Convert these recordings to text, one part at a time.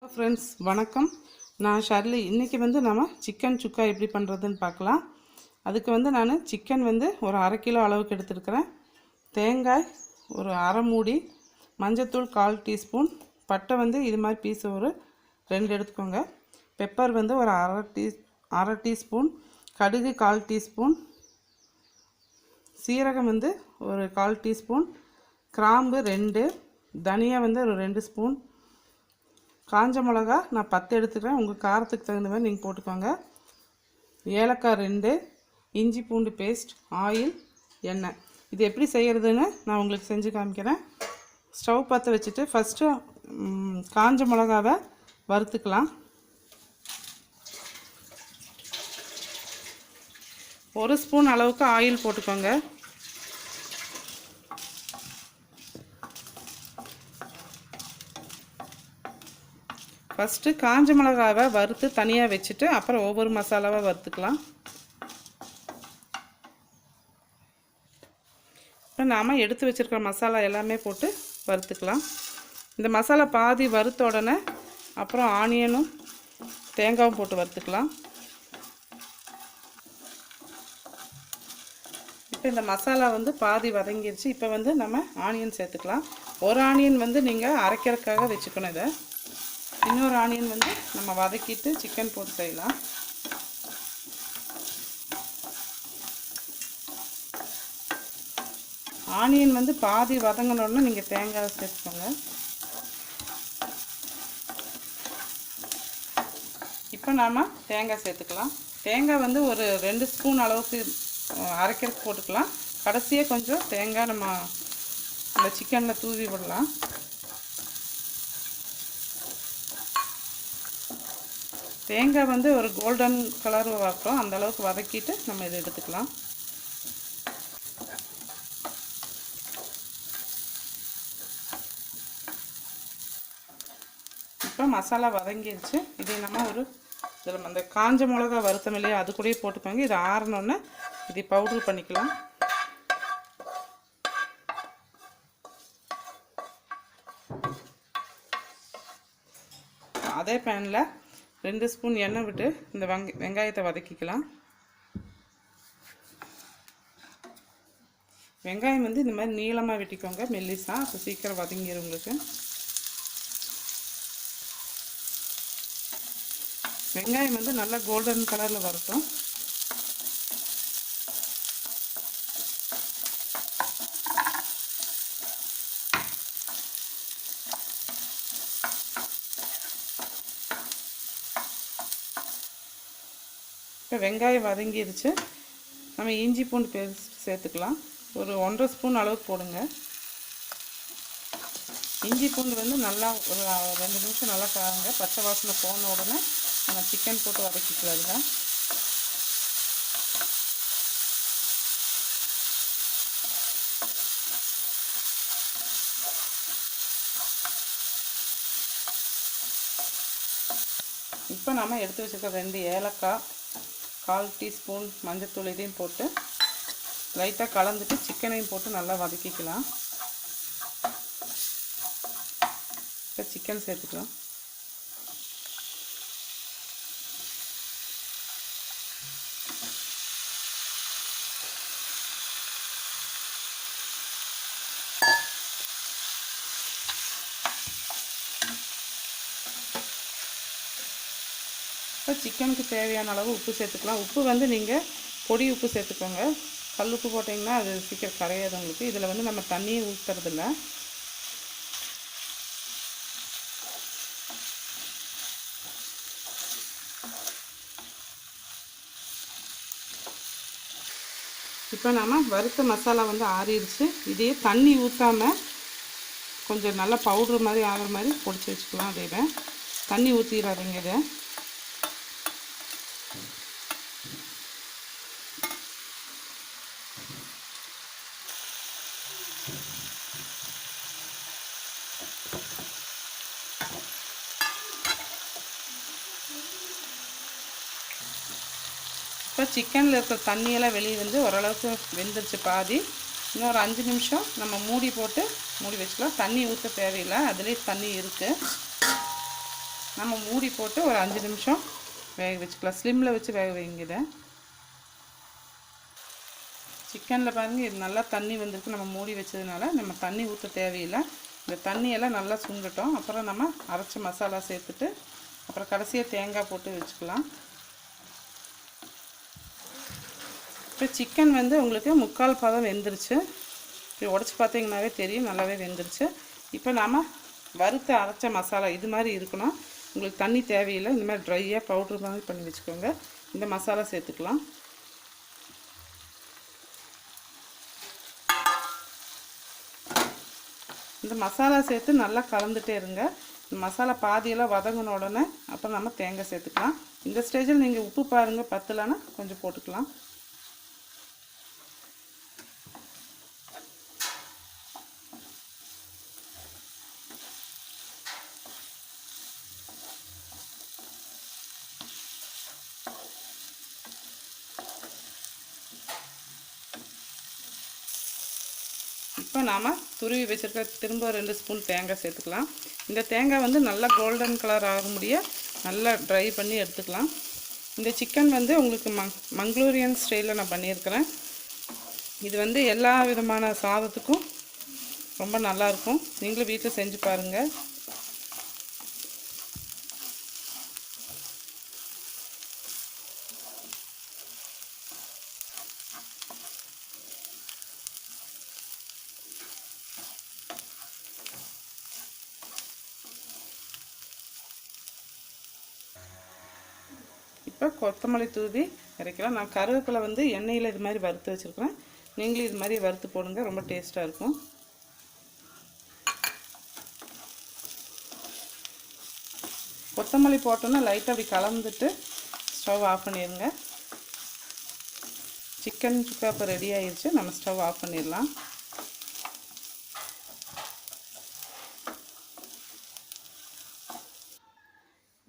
Friends வணக்கம். நான் Shirley. இன்றைக்கி நம்ம சிக்கன் சுக்கா எப்படி பண்ணுறதுன்னு பார்க்கலாம். அதுக்கு நான் சிக்கன் ஒரு 1/2 கிலோ அளவுக்கு எடுத்துருக்கிறேன். தேங்காய் ஒரு அரை மூடி, மஞ்சத்தூள் 1/4 டீஸ்பூன், பட்டை இது மாதிரி பீஸ் ஒரு 2 எடுத்துக்கோங்க. பெப்பர் ஒரு அரை டீஸ்பூன், கடுகு 1/4 டீஸ்பூன், சீரகம் ஒரு 1/4 டீஸ்பூன், கிராம்பு 2, தனியா ஒரு 2 ஸ்பூன், காஞ்ச மிளகா நான் 10 எடுத்துக்கிறேன். உங்கள் காரத்துக்கு தகுந்த மாதிரி நீங்கள் போட்டுக்கோங்க. ஏலக்காய் 2, இஞ்சி பூண்டு பேஸ்ட், ஆயில், எண்ணெய். இது எப்படி செய்கிறதுன்னு நான் உங்களுக்கு செஞ்சு காமிக்கிறேன். ஸ்டவ் பற்ற வச்சுட்டு ஃபஸ்ட்டு காஞ்ச மிளகாவை வறுத்துக்கலாம். 1 ஸ்பூன் அளவுக்கு ஆயில் போட்டுக்கோங்க. ஃபஸ்ட்டு காஞ்ச மிளகாவை வறுத்து தனியாக வச்சுட்டு அப்புறம் ஒவ்வொரு மசாலாவாக வறுத்துக்கலாம். இப்போ நாம் எடுத்து வச்சுருக்கிற மசாலா எல்லாமே போட்டு வறுத்துக்கலாம். இந்த மசாலா பாதி வறுத்த உடனே அப்புறம் ஆனியனும் தேங்காயும் போட்டு வறுத்துக்கலாம். இப்போ இந்த மசாலா பாதி வதங்கிடுச்சு. இப்போ நம்ம ஆனியன் சேர்த்துக்கலாம். ஒரு ஆனியன் நீங்கள் அரைக்கிறதுக்காக வச்சுக்கணும். இதை இன்னொரு ஆனியன் நம்ம வதக்கிட்டு சிக்கன் போட்டு செய்யலாம். ஆனியன் பாதி வதங்கினோடனே நீங்கள் தேங்காய் சேர்த்துக்கோங்க. இப்போ நாம் தேங்காய் சேர்த்துக்கலாம். தேங்காய் ஒரு 2 ஸ்பூன் அளவுக்கு அரைக்கிறதுக்கு போட்டுக்கலாம். கடைசியாக கொஞ்சம் தேங்காய் நம்ம இந்த சிக்கனில் தூவி விடலாம். தேங்காய் ஒரு கோல்டன் கலர் வரட்டும், அந்த அளவுக்கு வதக்கிட்டு நம்ம இதை எடுத்துக்கலாம். இப்போ மசாலா வதங்கிடுச்சு. இதை நம்ம இதில் அந்த காஞ்ச மிளகா வறுத்தம் இல்லையா, அது கூடயே போட்டுக்கோங்க. இது ஆறினோன்னே இதை பவுட்ரு பண்ணிக்கலாம். அதே பேனில் 2 ஸ்பூன் எண்ணெய் விட்டு இந்த வெங்காயத்தை வதக்கிக்கலாம். வெங்காயம் இந்த மாதிரி நீளமாக வெட்டிக்கோங்க, மெல்லிசா. அப்போ சீக்கிரம் வதங்கிடும் உங்களுக்கு. வெங்காயம் நல்லா கோல்டன் கலரில் வரட்டும். இப்போ வெங்காயம் வதங்கிடுச்சு. நம்ம இஞ்சி பூண்டு பேஸ்ட் சேர்த்துக்கலாம். ஒரு 1/2 ஸ்பூன் அளவுக்கு போடுங்க. இஞ்சி பூண்டு நல்லா ஒரு 2 நிமிஷம் நல்லா காருங்க. பச்சை வாசனை போன உடனே நம்ம சிக்கன் போட்டு வதக்கிக்கலாம். இப்போ நம்ம எடுத்து வச்சுருக்க 2 ஏலக்காய், 1/4 டீஸ்பூன் மஞ்சத்தூள் இதையும் போட்டு லைட்டாக கலந்துட்டு சிக்கனையும் போட்டு நல்லா வதக்கிக்கலாம். இப்போ சிக்கன் சேர்த்துக்கலாம். இப்போ சிக்கனுக்கு தேவையான அளவு உப்பு சேர்த்துக்கலாம். உப்பு நீங்கள் பொடி உப்பு சேர்த்துக்கோங்க. கல் உப்பு போட்டிங்கன்னா அது சீக்கிரம் கரையாது உங்களுக்கு. இதில் நம்ம தண்ணியை ஊற்றுறதில்ல. இப்போ நம்ம வறுத்த மசாலா ஆறிடுச்சு. இதையே தண்ணி ஊற்றாமல் கொஞ்சம் நல்லா பவுட்ரு மாதிரி ஆகிற மாதிரி பொடிச்சு வச்சுக்கலாம். அதே தண்ணி ஊற்றிடாதீங்க. இதை இப்போ சிக்கனில் இருக்கிற தண்ணியெல்லாம் வெளியே ஓரளவுக்கு வெந்துருச்சு பாதி. இன்னொரு 5 நிமிஷம் நம்ம மூடி போட்டு மூடி வச்சுக்கலாம். தண்ணி ஊற்ற தேவையில்லை, அதுலேயே தண்ணி இருக்குது. நம்ம மூடி போட்டு ஒரு 5 நிமிஷம் வேக வச்சுக்கலாம். ஸ்லிம்மில் வச்சு வேக வைங்க. இதை சிக்கனில் பாருங்கள், இது நல்லா தண்ணி வந்திருக்கு. நம்ம மூடி வச்சதுனால நம்ம தண்ணி ஊற்ற தேவையில்லை. இந்த தண்ணியெல்லாம் நல்லா சுண்டட்டும். அப்புறம் நம்ம அரைச்ச மசாலா சேர்த்துட்டு அப்புறம் கடைசியாக தேங்காய் போட்டு வச்சுக்கலாம். இப்போ சிக்கன் வந்து உங்களுக்கு 3/4 பதம் வெந்துருச்சு. இப்போ உடச்சி பார்த்தீங்கன்னாவே தெரியும், நல்லாவே வெந்துருச்சு. இப்போ நாம் வறுத்து அரைச்ச மசாலா இது மாதிரி இருக்கணும். உங்களுக்கு தண்ணி தேவையில்லை. இந்த மாதிரி ட்ரையாக பவுட்ரு மாதிரி பண்ணி வச்சுக்கோங்க. இந்த மசாலா சேர்த்துக்கலாம். இந்த மசாலா சேர்த்து நல்லா கலந்துட்டே இருங்க. இந்த மசாலா பாதியெல்லாம் வதங்கின உடனே அப்புறம் நம்ம தேங்காய் சேர்த்துக்கலாம். இந்த ஸ்டேஜில் நீங்கள் உப்பு பாருங்கள், பத்தலைன்னா கொஞ்சம் போட்டுக்கலாம். இப்போ நாம் துருவி வச்சுருக்க திரும்ப 2 ஸ்பூன் தேங்காய் சேர்த்துக்கலாம். இந்த தேங்காய் வந்து நல்லா கோல்டன் கலர் ஆக முடிய நல்லா ட்ரை பண்ணி எடுத்துக்கலாம். இந்த சிக்கன் வந்து உங்களுக்கு மங்களூரியன் ஸ்டைலில் நான் பண்ணியிருக்கிறேன். இது வந்து எல்லா விதமான சாதத்துக்கும் ரொம்ப நல்லாயிருக்கும். நீங்களும் வீட்டில் செஞ்சு பாருங்கள். இப்போ கொத்தமல்லி தூவி இறக்கலாம். நான் கருவேப்பிலை வந்து எண்ணெயில் இது மாதிரி வறுத்து வச்சுருக்கிறேன். நீங்களும் இது மாதிரி வறுத்து போடுங்க, ரொம்ப டேஸ்ட்டாக இருக்கும். கொத்தமல்லி போட்டோன்னா லைட்டாக அப்படி கலந்துட்டு ஸ்டவ் ஆஃப் பண்ணிடுங்க. சிக்கன் சுக்கா இப்போ ரெடி ஆயிடுச்சு. நம்ம ஸ்டவ் ஆஃப் பண்ணிடலாம்.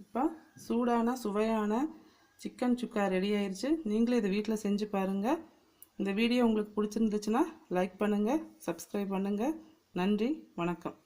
இப்போ சூடான சுவையான சிக்கன் சுக்கா ரெடி ஆயிடுச்சு. நீங்களும் இதை வீட்டில் செஞ்சு பாருங்கள். இந்த வீடியோ உங்களுக்கு பிடிச்சிருந்துச்சுன்னா லைக் பண்ணுங்கள், சப்ஸ்கிரைப் பண்ணுங்கள். நன்றி, வணக்கம்.